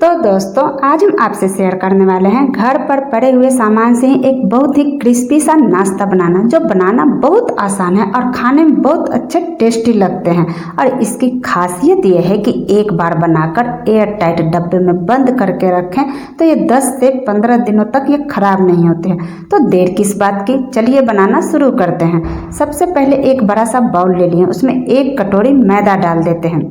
तो दोस्तों आज हम आपसे शेयर करने वाले हैं घर पर पड़े हुए सामान से ही एक बहुत ही क्रिस्पी सा नाश्ता बनाना, जो बनाना बहुत आसान है और खाने में बहुत अच्छे टेस्टी लगते हैं। और इसकी खासियत यह है कि एक बार बनाकर एयर टाइट डब्बे में बंद करके रखें तो ये 10 से 15 दिनों तक ये खराब नहीं होते हैं। तो देर किस बात की, चलिए बनाना शुरू करते हैं। सबसे पहले एक बड़ा सा बाउल ले लिए, उसमें 1 कटोरी मैदा डाल देते हैं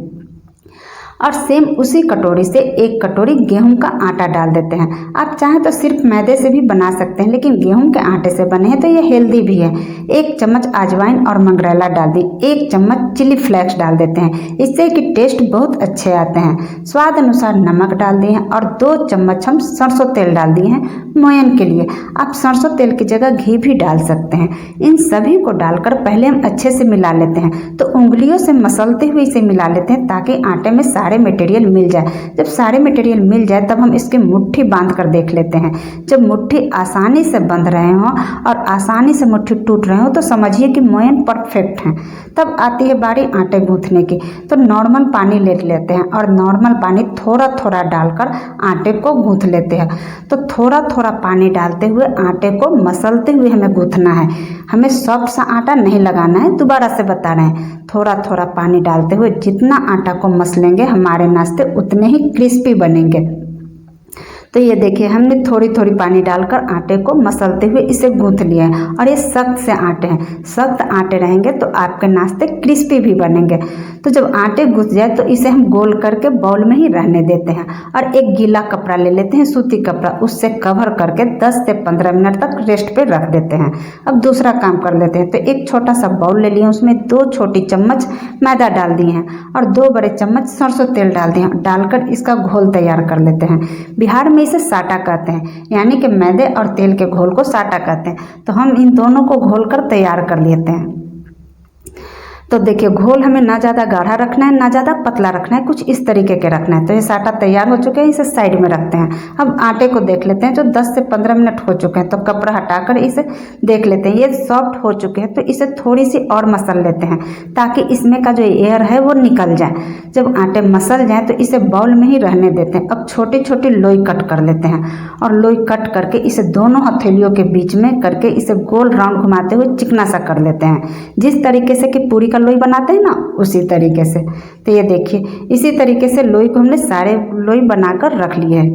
और सेम उसी कटोरी से 1 कटोरी गेहूं का आटा डाल देते हैं। आप चाहें तो सिर्फ मैदे से भी बना सकते हैं, लेकिन गेहूं के आटे से बने हैं तो ये हेल्दी भी है। 1 चम्मच अजवाइन और मंगरेला डाल दी, 1 चम्मच चिली फ्लेक्स डाल देते हैं, इससे कि टेस्ट बहुत अच्छे आते हैं। स्वाद अनुसार नमक डाल दिए हैं और 2 चम्मच हम सरसों तेल डाल दिए हैं मोयन के लिए। आप सरसों तेल की जगह घी भी डाल सकते हैं। इन सभी को डालकर पहले हम अच्छे से मिला लेते हैं। तो उंगलियों से मसलते हुए इसे मिला लेते हैं ताकि आटे में सारे मटेरियल मिल जाए। जब सारे मटेरियल मिल जाए तब हम इसकी मुट्ठी बांध कर देख लेते हैं। जब मुट्ठी आसानी से बंध रहे हों और आसानी से मुट्ठी टूट रहे हो तो समझिए कि मोयन परफेक्ट है। तब आती है बारी आटे गूंथने की। तो नॉर्मल पानी ले लेते हैं और नॉर्मल पानी थोड़ा थोड़ा डालकर आटे को गूंथ लेते हैं। तो थोड़ा थोड़ा पानी डालते हुए आटे को मसलते हुए हमें गूंथना है। हमें सॉफ्ट सा आटा नहीं लगाना है, दोबारा से बता रहे हैं। थोड़ा थोड़ा पानी डालते हुए जितना आटा को मसलेंगे हमारे नाश्ते उतने ही क्रिस्पी बनेंगे। तो ये देखिए हमने थोड़ी थोड़ी पानी डालकर आटे को मसलते हुए इसे गूंथ लिया है। और ये सख्त से आटे हैं, सख्त आटे रहेंगे तो आपके नाश्ते क्रिस्पी भी बनेंगे। तो जब आटे गूंथ जाए तो इसे हम गोल करके बाउल में ही रहने देते हैं और एक गीला कपड़ा ले लेते हैं, सूती कपड़ा, उससे कवर करके 10 से 15 मिनट तक रेस्ट पे रख देते हैं। अब दूसरा काम कर लेते हैं। तो एक छोटा सा बाउल ले लिया, उसमें 2 छोटी चम्मच मैदा डाल दिए हैं और 2 बड़े चम्मच सरसों तेल डाल दिए हैं। डालकर इसका घोल तैयार कर लेते हैं। बिहार में इसे साटा कहते हैं, यानी कि मैदे और तेल के घोल को साटा कहते हैं। तो हम इन दोनों को घोल कर तैयार कर लेते हैं। तो देखिए घोल हमें ना ज़्यादा गाढ़ा रखना है ना ज़्यादा पतला रखना है, कुछ इस तरीके के रखना है। तो ये साटा तैयार हो चुके हैं, इसे साइड में रखते हैं। अब आटे को देख लेते हैं, जो 10 से 15 मिनट हो चुके हैं। तो कपड़ा हटाकर इसे देख लेते हैं, ये सॉफ्ट हो चुके हैं। तो इसे थोड़ी सी और मसल लेते हैं ताकि इसमें का जो एयर है वो निकल जाए। जब आटे मसल जाए तो इसे बाउल में ही रहने देते हैं। अब छोटी छोटी लोई कट कर लेते हैं और लोई कट करके इसे दोनों हथेलियों के बीच में करके इसे गोल राउंड घुमाते हुए चिकना सा कर लेते हैं, जिस तरीके से कि पूरी लोई बनाते हैं ना, उसी तरीके से। तो ये देखिए इसी तरीके से लोई को हमने सारे लोई बनाकर रख लिए हैं।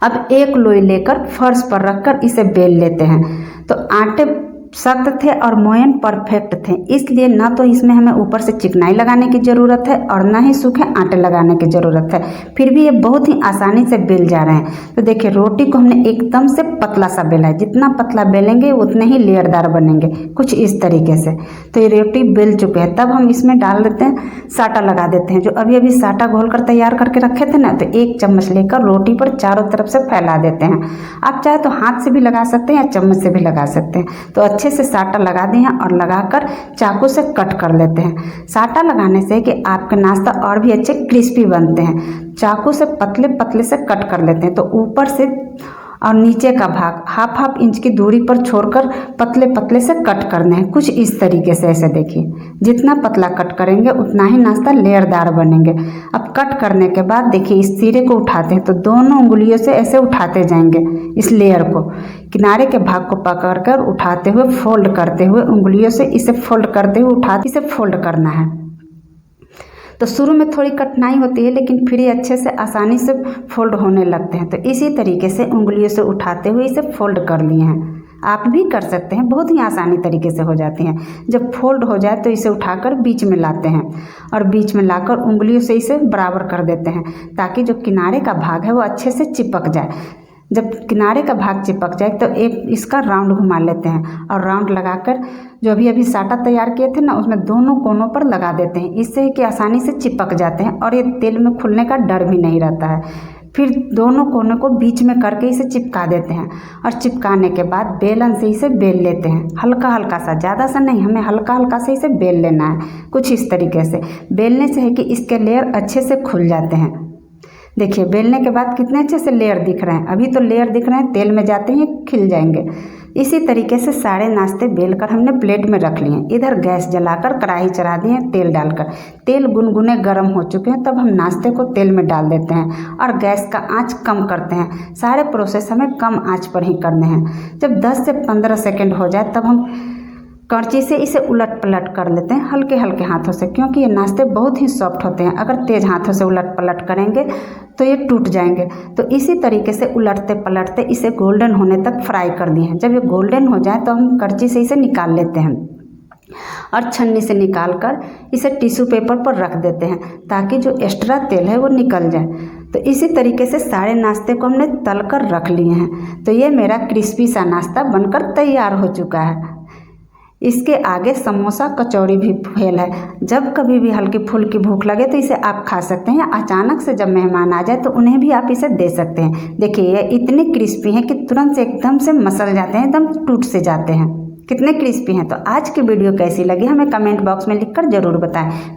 अब एक लोई लेकर फर्श पर रखकर इसे बेल लेते हैं। तो आटे सख्त थे और मोयन परफेक्ट थे, इसलिए ना तो इसमें हमें ऊपर से चिकनाई लगाने की ज़रूरत है और ना ही सूखे आटे लगाने की ज़रूरत है। फिर भी ये बहुत ही आसानी से बेल जा रहे हैं। तो देखिए रोटी को हमने एकदम से पतला सा बेला है, जितना पतला बेलेंगे उतने ही लेयरदार बनेंगे, कुछ इस तरीके से। तो ये रोटी बेल चुके हैं। तब हम इसमें डाल देते हैं, साटा लगा देते हैं। जो अभी अभी साटा घोल कर तैयार करके रखे थे ना, तो 1 चम्मच लेकर रोटी पर चारों तरफ से फैला देते हैं। आप चाहे तो हाथ से भी लगा सकते हैं या चम्मच से भी लगा सकते हैं। तो अच्छे से साटा लगा दिए हैं और लगाकर चाकू से कट कर लेते हैं। साटा लगाने से कि आपके नाश्ता और भी अच्छे क्रिस्पी बनते हैं। चाकू से पतले पतले से कट कर लेते हैं। तो ऊपर से और नीचे का भाग हाफ इंच की दूरी पर छोड़कर पतले पतले से कट करने हैं, कुछ इस तरीके से। ऐसे देखिए जितना पतला कट करेंगे उतना ही नाश्ता लेयरदार बनेंगे। अब कट करने के बाद देखिए इस सिरे को उठाते हैं, तो दोनों उंगलियों से ऐसे उठाते जाएंगे इस लेयर को, किनारे के भाग को पकड़कर उठाते हुए फोल्ड करते हुए उंगलियों से इसे फोल्ड करते हुए उठाते इसे फोल्ड करना है। तो शुरू में थोड़ी कठिनाई होती है, लेकिन फिर ये अच्छे से आसानी से फोल्ड होने लगते हैं। तो इसी तरीके से उंगलियों से उठाते हुए इसे फोल्ड कर लिए हैं। आप भी कर सकते हैं, बहुत ही आसानी तरीके से हो जाती हैं। जब फोल्ड हो जाए तो इसे उठाकर बीच में लाते हैं और बीच में लाकर उंगलियों से इसे बराबर कर देते हैं ताकि जो किनारे का भाग है वो अच्छे से चिपक जाए। जब किनारे का भाग चिपक जाए तो एक इसका राउंड घुमा लेते हैं और राउंड लगाकर जो अभी साटा तैयार किए थे ना, उसमें दोनों कोनों पर लगा देते हैं। इससे कि आसानी से चिपक जाते हैं और ये तेल में खुलने का डर भी नहीं रहता है। फिर दोनों कोनों को बीच में करके इसे चिपका देते हैं और चिपकाने के बाद बेलन से इसे बेल लेते हैं, हल्का हल्का सा, ज़्यादा सा नहीं, हमें हल्का हल्का से इसे बेल लेना है, कुछ इस तरीके से। बेलने से है कि इसके लेयर अच्छे से खुल जाते हैं। देखिए बेलने के बाद कितने अच्छे से लेयर दिख रहे हैं। अभी तो लेयर दिख रहे हैं, तेल में जाते ही खिल जाएंगे। इसी तरीके से सारे नाश्ते बेलकर हमने प्लेट में रख लिए हैं। इधर गैस जलाकर कढ़ाई चढ़ा दी है तेल डालकर। तेल गुनगुने गर्म हो चुके हैं, तब हम नाश्ते को तेल में डाल देते हैं और गैस का आंच कम करते हैं। सारे प्रोसेस हमें कम आंच पर ही करने हैं। जब 10 से 15 सेकेंड हो जाए तब हम करछी से इसे उलट पलट कर लेते हैं हल्के हल्के हाथों से, क्योंकि ये नाश्ते बहुत ही सॉफ्ट होते हैं। अगर तेज़ हाथों से उलट पलट करेंगे तो ये टूट जाएंगे। तो इसी तरीके से उलटते पलटते इसे गोल्डन होने तक फ्राई कर दिए हैं। जब ये गोल्डन हो जाए तो हम करछी से इसे निकाल लेते हैं और छन्नी से निकाल कर इसे टिश्यू पेपर पर रख देते हैं ताकि जो एक्स्ट्रा तेल है वो निकल जाए। तो इसी तरीके से सारे नाश्ते को हमने तल कर रख लिए हैं। तो ये मेरा क्रिस्पी सा नाश्ता बनकर तैयार हो चुका है। इसके आगे समोसा कचौड़ी भी फेल है। जब कभी भी हल्की फुल्की भूख लगे तो इसे आप खा सकते हैं, या अचानक से जब मेहमान आ जाए तो उन्हें भी आप इसे दे सकते हैं। देखिए ये इतने क्रिस्पी हैं कि तुरंत से एकदम से मसल जाते हैं, एकदम टूट से जाते हैं। कितने क्रिस्पी हैं। तो आज की वीडियो कैसी लगी हमें कमेंट बॉक्स में लिखकर ज़रूर बताएं।